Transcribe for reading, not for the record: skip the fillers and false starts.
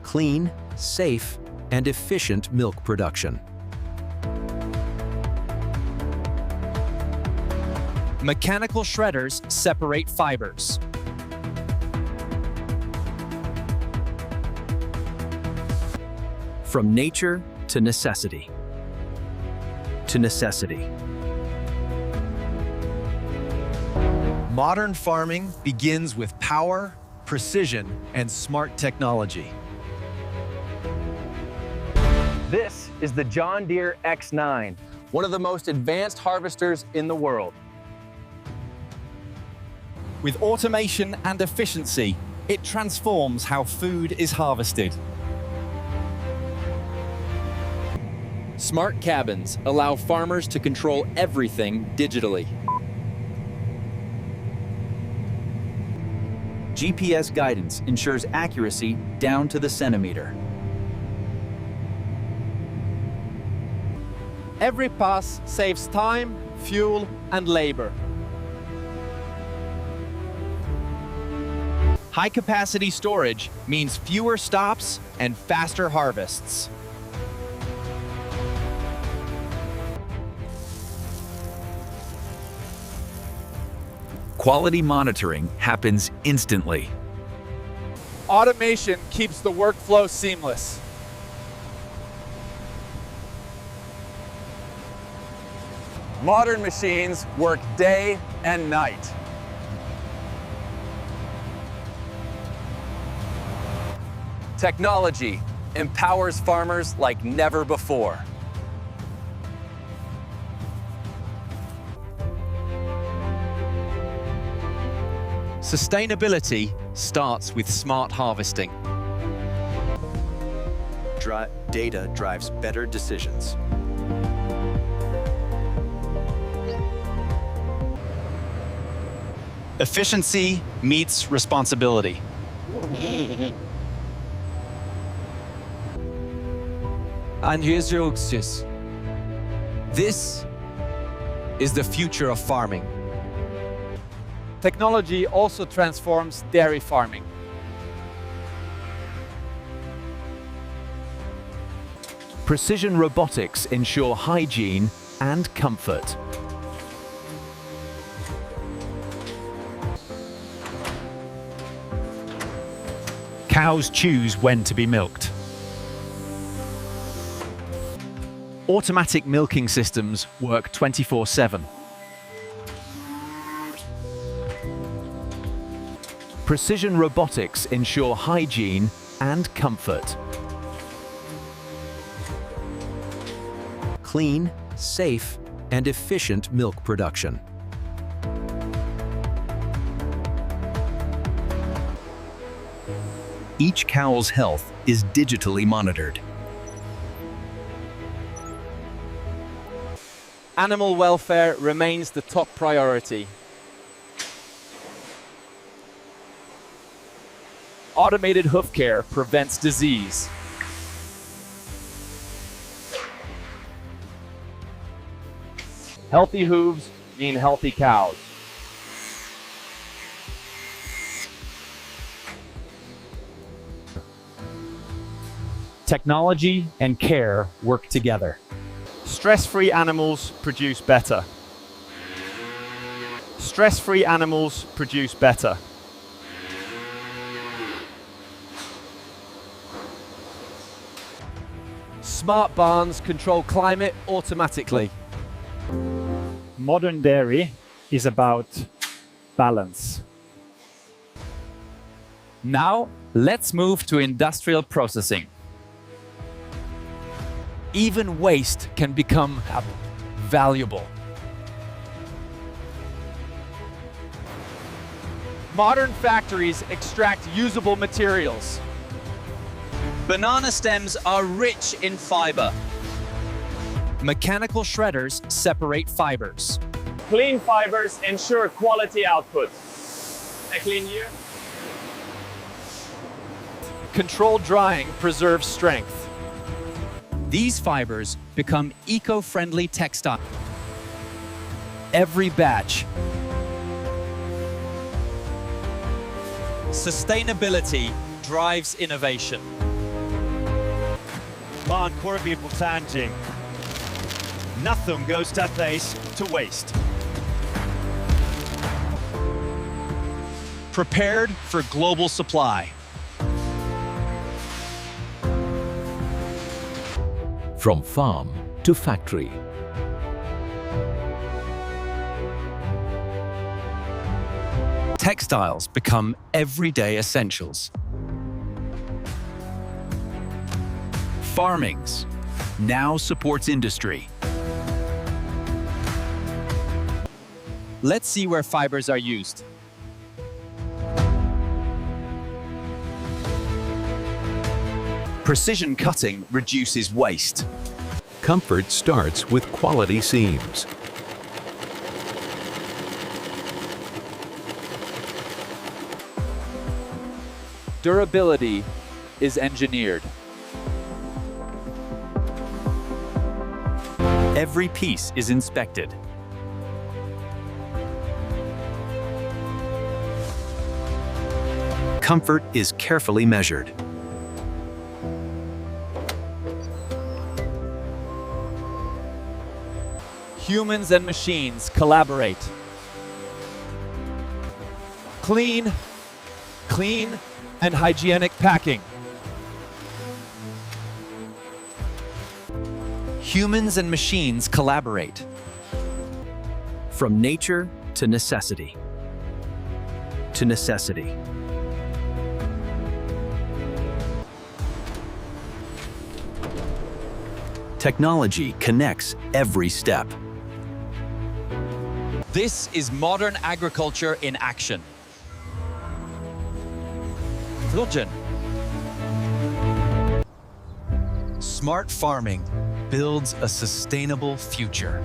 clean, safe, and efficient milk production. Mechanical shredders separate fibers. From nature to necessity. To necessity. Modern farming begins with power, precision, and smart technology. This is the John Deere X9, one of the most advanced harvesters in the world. With automation and efficiency, it transforms how food is harvested. Smart cabins allow farmers to control everything digitally. GPS guidance ensures accuracy down to the centimeter. Every pass saves time, fuel, and labor. High-capacity storage means fewer stops and faster harvests. Quality monitoring happens instantly. Automation keeps the workflow seamless. Modern machines work day and night. Technology empowers farmers like never before. Sustainability starts with smart harvesting. Data drives better decisions. Efficiency meets responsibility. And here's your excuse. This is the future of farming. Technology also transforms dairy farming. Precision robotics ensure hygiene and comfort. Cows choose when to be milked. Automatic milking systems work 24/7. Precision robotics ensure hygiene and comfort. Clean, safe, and efficient milk production. Each cow's health is digitally monitored. Animal welfare remains the top priority. Automated hoof care prevents disease. Healthy hooves mean healthy cows. Technology and care work together. Stress-free animals produce better. Stress-free animals produce better. Smart barns control climate automatically. Modern dairy is about balance. Now, let's move to industrial processing. Even waste can become valuable. Modern factories extract usable materials. Banana stems are rich in fiber. Mechanical shredders separate fibers. Clean fibers ensure quality output. A clean year. Controlled drying preserves strength. These fibers become eco-friendly textile. Every batch. Sustainability drives innovation. Mám kurvy potánčing. Nothing goes to place to waste. Prepared for global supply. From farm to factory. Textiles become everyday essentials. Farmings now supports industry. Let's see where fibers are used. Precision cutting reduces waste. Comfort starts with quality seams. Durability is engineered. Every piece is inspected. Comfort is carefully measured. Humans and machines collaborate. Clean, and hygienic packing. Humans and machines collaborate. From nature to necessity. To necessity. Technology connects every step. This is modern agriculture in action. Smart farming builds a sustainable future.